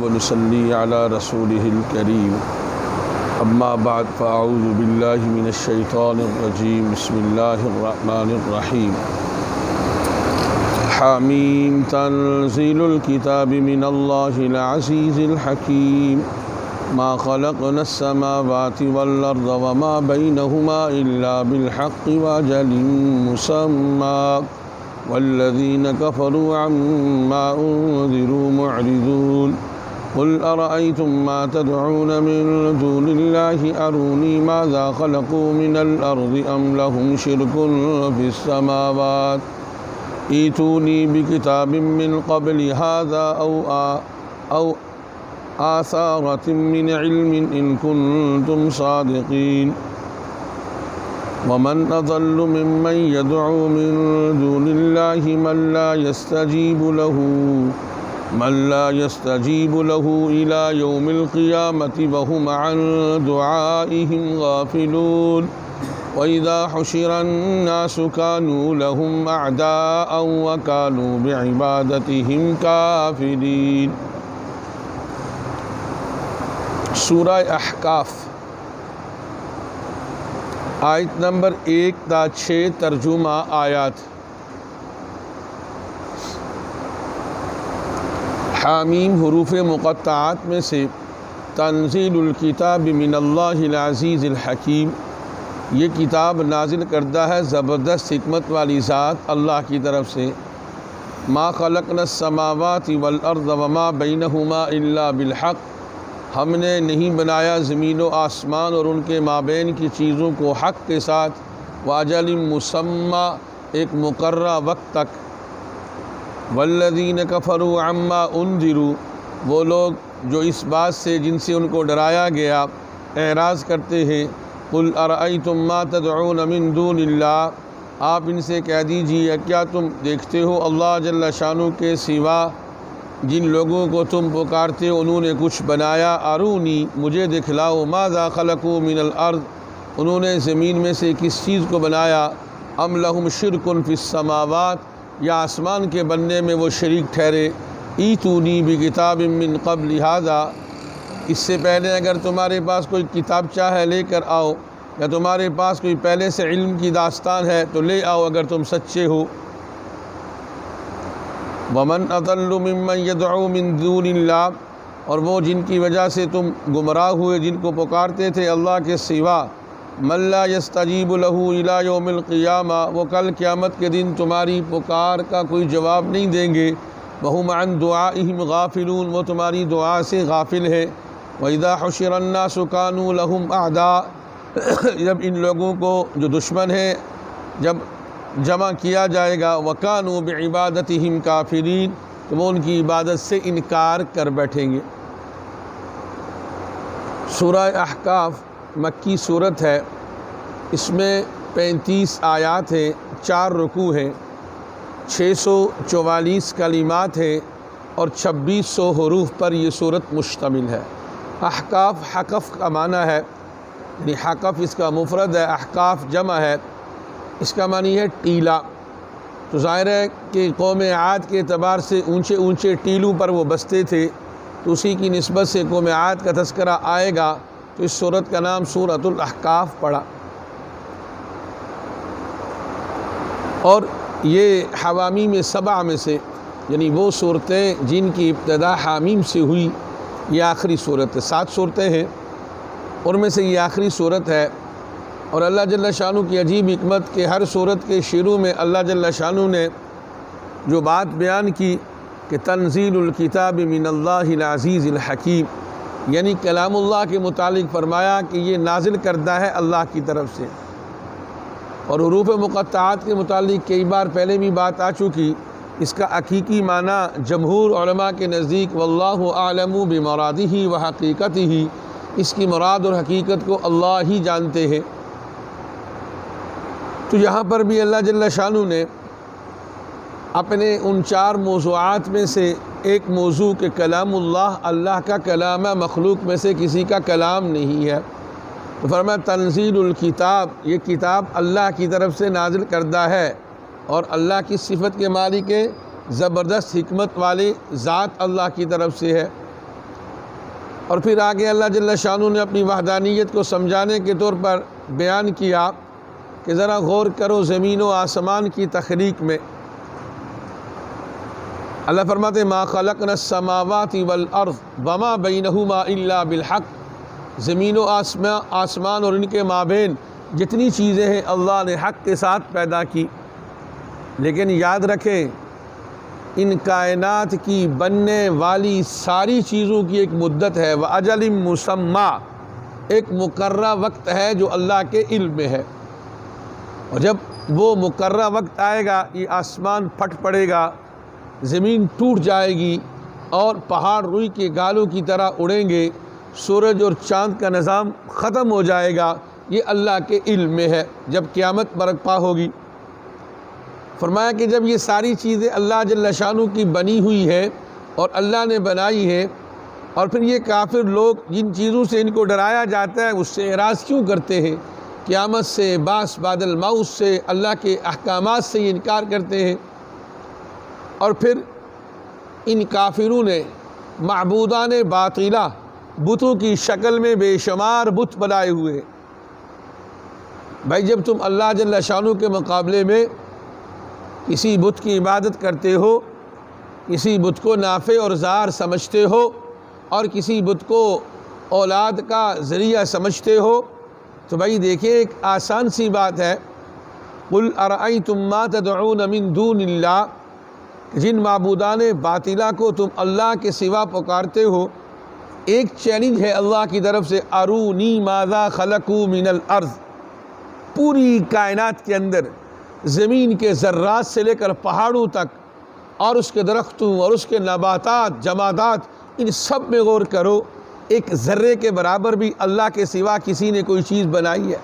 ونصلي على رسوله الكريم اما بعد فاعوذ بالله من الشيطان الرجيم بسم الله الرحمن الرحيم حاميم تنزيل الكتاب من الله العزيز الحكيم ما خلقنا السماوات والأرض وما بينهما إلا بالحق وأجل مسمى والذين كفروا عما أنذروا معرضون قل أرأيتم ما تدعون من دون الله أروني ماذا خلقوا من الأرض أم لهم شرك في السماوات ائتوني بكتاب من قبل هذا أو آثارة من علم إن كنتم صادقين ومن أضل ممن يدعو من دون الله من لا يستجيب له إلى يوم القيامة وهم عن دعائهم غافلون وإذا حشر الناس كانوا لهم أعداء وكانوا بعبادتهم كافرين۔ سورہ احقاف آیت نمبر 1 تا 6 ترجمہ آیات۔ حامیم حروف مقطعات میں سے تنزیل الکتاب من اللہ العزیز الحکیم، یہ کتاب نازل کردہ ہے زبردست حکمت والی ذات اللہ کی طرف سے۔ ما خلقنا السماوات والارض وما بینہما الا بالحق، ہم نے نہیں بنایا زمین و آسمان اور ان کے مابین کی چیزوں کو حق کے ساتھ، واجل مسمى، ایک مقررہ وقت تک۔ والذین کفروا عما انذروا، وہ لوگ جو اس بات سے جن سے ان کو ڈرایا گیا اعراض کرتے ہیں۔ قل ارأیتم ما تدعون من دون اللہ، آپ ان سے کہہ دیجیے کیا تم دیکھتے ہو اللہ جل شانہ کے سوا جن لوگوں کو تم پکارتے ہو انہوں نے کچھ بنایا؟ ارونی، مجھے دکھلاؤ، ماذا خلقوا من الارض، انہوں نے زمین میں سے کس چیز کو بنایا؟ ام لہم شرک فی السماوات، یا آسمان کے بننے میں وہ شریک ٹھہرے؟ ایتونی بکتاب من قبل ھذا، اس سے پہلے اگر تمہارے پاس کوئی کتابچہ ہے لے کر آؤ، یا تمہارے پاس کوئی پہلے سے علم کی داستان ہے تو لے آؤ اگر تم سچے ہو۔ ومن اضل ممن يدعو من دون اللہ، اور وہ جن کی وجہ سے تم گمراہ ہوئے جن کو پکارتے تھے اللہ کے سوا، من لا يستجیب له الى یوم القیامہ، وہ کل قیامت کے دن تمہاری پکار کا کوئی جواب نہیں دیں گے۔ وهم عن دعائهم غافلون، وہ تمہاری دعا سے غافل ہے۔ وَإِذَا حُشِرَ النَّاسُ كَانُوا لَهُمْ أَعْدَاءَ، جب ان لوگوں کو جو دشمن ہیں جب جمع کیا جائے گا، وَكَانُوا بِعِبَادَتِهِمْ كَافِرِينَ، تو وہ ان کی عبادت سے انکار کر بیٹھیں گے۔ سورہ احقاف مکی صورت ہے، اس میں 35 آیات ہیں، 4 رکوع ہیں، 644 کلمات ہیں اور 2600 حروف پر یہ صورت مشتمل ہے۔ احقاف حقف کا معنی ہے، یعنی حقف اس کا مفرد ہے، احقاف جمع ہے، اس کا معنی ہے ٹیلا۔ تو ظاہر ہے کہ قوم عاد کے اعتبار سے اونچے اونچے ٹیلوں پر وہ بستے تھے، تو اسی کی نسبت سے قوم عاد کا تذکرہ آئے گا، تو اس صورت کا نام سورۃ الاحقاف پڑا۔ اور یہ حوامیم 7 میں سے، یعنی وہ صورتیں جن کی ابتدا حامیم سے ہوئی، یہ آخری صورت ہے۔ 7 صورتیں ہیں، ان میں سے یہ آخری صورت ہے۔ اور اللہ جل شانہ کی عجیب حکمت کہ ہر صورت کے شروع میں اللہ جل شانہ نے جو بات بیان کی کہ تنزیل الکتاب من اللہ العزیز الحکیم، یعنی کلام اللہ کے متعلق فرمایا کہ یہ نازل کردہ ہے اللہ کی طرف سے۔ اور حروف مقطعات کے متعلق کئی بار پہلے بھی بات آ چکی، اس کا حقیقی معنی جمہور علماء کے نزدیک واللہ اعلم بمرادہ و حقیقتہ، اس کی مراد اور حقیقت کو اللہ ہی جانتے ہیں۔ تو یہاں پر بھی اللہ جل شانہ نے اپنے ان 4 موضوعات میں سے ایک موضوع کہ کلام اللہ کا کلام ہے، مخلوق میں سے کسی کا کلام نہیں ہے، تو فرمایا تنزیل الکتاب، یہ کتاب اللہ کی طرف سے نازل کردہ ہے، اور اللہ کی صفت کے مالک زبردست حکمت والے ذات اللہ کی طرف سے ہے۔ اور پھر آگے اللہ جل شانہ نے اپنی وحدانیت کو سمجھانے کے طور پر بیان کیا کہ ذرا غور کرو زمین و آسمان کی تخلیق میں۔ اللہ فرماتے ما خلقنا السماوات والارض وما بینہما الا بالحق، زمین و آسمان اور ان کے مابین جتنی چیزیں ہیں اللہ نے حق کے ساتھ پیدا کی، لیکن یاد رکھیں ان کائنات کی بننے والی ساری چیزوں کی ایک مدت ہے، وَأَجَلٍ مُّسَمَّى، ایک مقررہ وقت ہے جو اللہ کے علم میں ہے، اور جب وہ مقررہ وقت آئے گا یہ آسمان پھٹ پڑے گا، زمین ٹوٹ جائے گی اور پہاڑ روئی کے گالوں کی طرح اڑیں گے، سورج اور چاند کا نظام ختم ہو جائے گا، یہ اللہ کے علم میں ہے جب قیامت برپا ہوگی۔ فرمایا کہ جب یہ ساری چیزیں اللہ جل شانہ کی بنی ہوئی ہیں اور اللہ نے بنائی ہے، اور پھر یہ کافر لوگ جن چیزوں سے ان کو ڈرایا جاتا ہے اس سے اعراض کیوں کرتے ہیں، قیامت سے، بعث بعد الموت سے، اللہ کے احکامات سے یہ انکار کرتے ہیں، اور پھر ان کافروں نے معبودان باطلہ بتوں کی شکل میں بے شمار بت بنائے ہوئے ہیں۔ بھائی جب تم اللہ جل شانہ کے مقابلے میں کسی بت کی عبادت کرتے ہو، کسی بت کو نافع اور ضار سمجھتے ہو، اور کسی بت کو اولاد کا ذریعہ سمجھتے ہو، تو بھائی دیکھیں ایک آسان سی بات ہے، قُلْ أَرَأَيْتُمْ مَا تَدْعُونَ مِن دُونِ اللَّهِ، جن معبودان باطلہ کو تم اللہ کے سوا پکارتے ہو، ایک چیلنج ہے اللہ کی طرف سے، أَرُونِي مَاذَا خَلَقُوا مِنَ الْأَرْضِ، پوری کائنات کے اندر زمین کے ذرات سے لے کر پہاڑوں تک اور اس کے درختوں اور اس کے نباتات، جمادات، ان سب میں غور کرو، ایک ذرے کے برابر بھی اللہ کے سوا کسی نے کوئی چیز بنائی ہے؟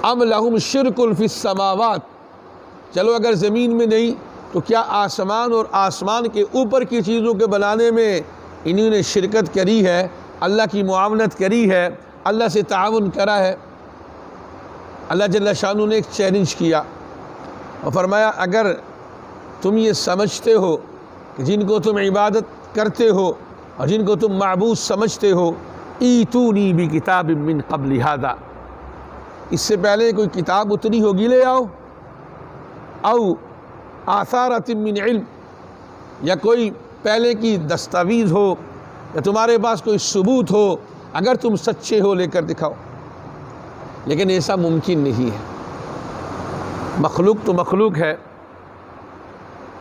ام لہم شرک فی السماوات، چلو اگر زمین میں نہیں تو کیا آسمان اور آسمان کے اوپر کی چیزوں کے بنانے میں انہوں نے شرکت کری ہے، اللہ کی معاونت کری ہے، اللہ سے تعاون کرا ہے؟ اللہ جل شانہ نے ایک چیلنج کیا اور فرمایا اگر تم یہ سمجھتے ہو کہ جن کو تم عبادت کرتے ہو اور جن کو تم معبود سمجھتے ہو، ایتونی بکتاب من قبل ھذا، اس سے پہلے کوئی کتاب اتری ہوگی لے آؤ، او آثارۃ من علم، یا کوئی پہلے کی دستاویز ہو، یا تمہارے پاس کوئی ثبوت ہو، اگر تم سچے ہو لے کر دکھاؤ۔ لیکن ایسا ممکن نہیں ہے، مخلوق تو مخلوق ہے،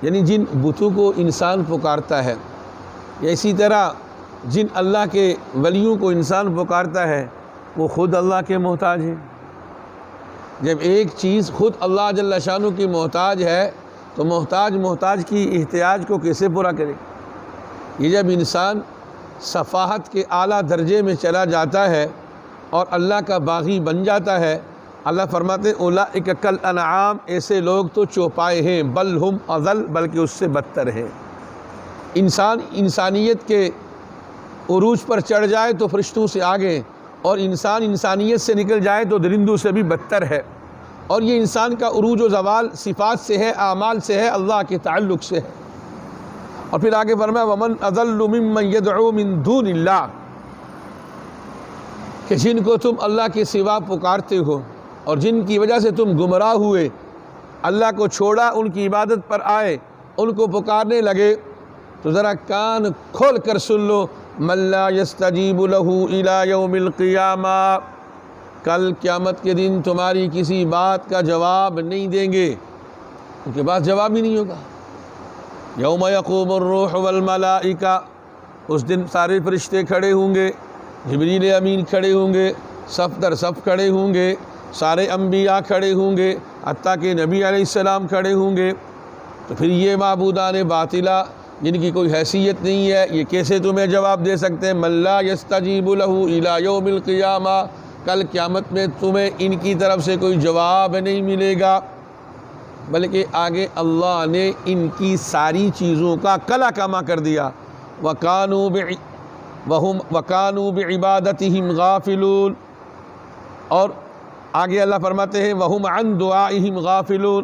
یعنی جن بتوں کو انسان پکارتا ہے، یا اسی طرح جن اللہ کے ولیوں کو انسان پکارتا ہے، وہ خود اللہ کے محتاج ہیں۔ جب ایک چیز خود اللہ جل شانہ کی محتاج ہے تو محتاج کی احتیاج کو کیسے پورا کرے؟ یہ جب انسان صفاحت کے اعلیٰ درجے میں چلا جاتا ہے اور اللہ کا باغی بن جاتا ہے، اللہ فرماتے ہیں اولئک کالانعام، ایسے لوگ تو چوپائے ہیں، بل ہم اضل، بلکہ اس سے بدتر ہیں۔ انسان انسانیت کے عروج پر چڑھ جائے تو فرشتوں سے آگے، اور انسان انسانیت سے نکل جائے تو درندوں سے بھی بدتر ہے، اور یہ انسان کا عروج و زوال صفات سے ہے، اعمال سے ہے، اللہ کے تعلق سے ہے۔ اور پھر آگے فرمایا ومن اضل ممن يدعو من دون اللہ، کہ جن کو تم اللہ کے سوا پکارتے ہو اور جن کی وجہ سے تم گمراہ ہوئے، اللہ کو چھوڑا، ان کی عبادت پر آئے، ان کو پکارنے لگے، تو ذرا کان کھول کر سن لو، من لا یستجیب لہ الی یوم القیامہ، کل قیامت کے دن تمہاری کسی بات کا جواب نہیں دیں گے، ان کے پاس جواب ہی نہیں ہوگا۔ یوم یقوم الروح والملائکہ، اس دن سارے فرشتے کھڑے ہوں گے، جبریل امین کھڑے ہوں گے، صف در صف کھڑے ہوں گے، سارے انبیاء کھڑے ہوں گے، حتیٰ کہ نبی علیہ السلام کھڑے ہوں گے، تو پھر یہ معبودان باطلہ جن کی کوئی حیثیت نہیں ہے، یہ کیسے تمہیں جواب دے سکتے ہیں؟ من لا یستجیب لہ الی یوم القیامہ، کل قیامت میں تمہیں ان کی طرف سے کوئی جواب نہیں ملے گا، بلکہ آگے اللہ نے ان کی ساری چیزوں کا کلا کما کر دیا، وَكَانُوا بِعِبَادَتِهِمْ غَافِلُونَ، اور آگے اللہ فرماتے ہیں وَهُمْ عَنْ دُعَائِهِمْ غَافِلُونَ،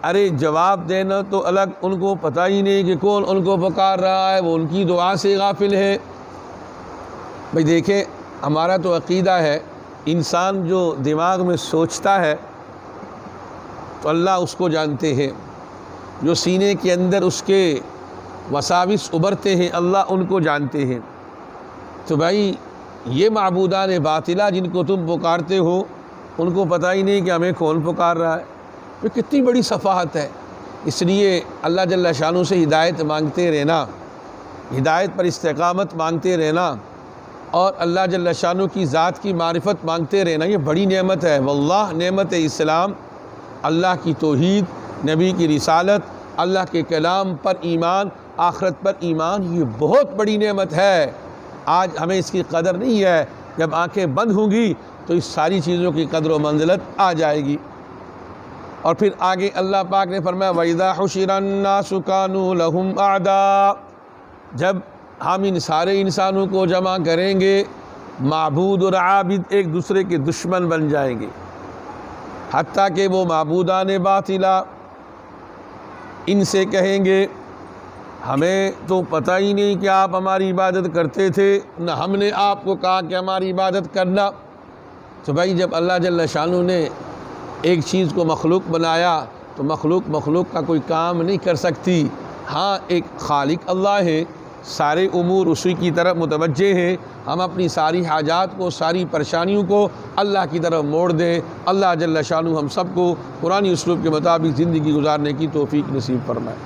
ارے جواب دینا تو الگ، ان کو پتہ ہی نہیں کہ کون ان کو پکار رہا ہے، وہ ان کی دعا سے غافل ہے۔ بھئی دیکھیں، ہمارا تو عقیدہ ہے انسان جو دماغ میں سوچتا ہے تو اللہ اس کو جانتے ہیں، جو سینے کے اندر اس کے وساوس ابھرتے ہیں اللہ ان کو جانتے ہیں۔ تو بھائی یہ معبودان باطلہ جن کو تم پکارتے ہو ان کو پتہ ہی نہیں کہ ہمیں کون پکار رہا ہے، یہ کتنی بڑی صفحت ہے۔ اس لیے اللہ جل شانہ سے ہدایت مانگتے رہنا، ہدایت پر استقامت مانگتے رہنا، اور اللہ جل شانہ کی ذات کی معرفت مانگتے رہنا، یہ بڑی نعمت ہے واللہ۔ نعمت اسلام، اللہ کی توحید، نبی کی رسالت، اللہ کے کلام پر ایمان، آخرت پر ایمان، یہ بہت بڑی نعمت ہے۔ آج ہمیں اس کی قدر نہیں ہے، جب آنکھیں بند ہوں گی تو اس ساری چیزوں کی قدر و منزلت آ جائے گی۔ اور پھر آگے اللہ پاک نے فرمایا وَإِذَا حُشِرَ النَّاسُ كَانُوا لَهُمْ أَعْدَاءَ، جب ہم ان سارے انسانوں کو جمع کریں گے، معبود اور عابد ایک دوسرے کے دشمن بن جائیں گے، حتیٰ کہ وہ معبودان باطلہ ان سے کہیں گے ہمیں تو پتہ ہی نہیں کہ آپ ہماری عبادت کرتے تھے، نہ ہم نے آپ کو کہا کہ ہماری عبادت کرنا۔ تو بھائی جب اللہ جل شانہ نے ایک چیز کو مخلوق بنایا تو مخلوق کا کوئی کام نہیں کر سکتی۔ ہاں ایک خالق اللہ ہے، سارے امور اسی کی طرف متوجہ ہیں، ہم اپنی ساری حاجات کو، ساری پریشانیوں کو اللہ کی طرف موڑ دیں۔ اللہ جل شانہ ہم سب کو قرآنی اسلوب کے مطابق زندگی گزارنے کی توفیق نصیب فرمائے۔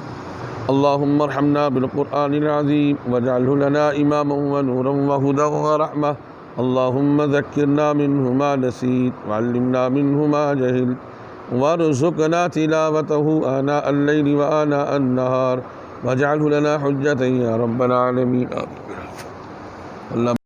اللہم ارحمنا بالقرآن العظیم واجعلہ لنا اماما ونورا وہدی ورحمہ، اللہم ذکرنا منہ ما نسیت وعلمنا منہ ما جہلت وارزقنا تلاوتہ آناء اللیل وآناء النہار واجعلہ لنا حجتا یا رب العالمین۔ اللہ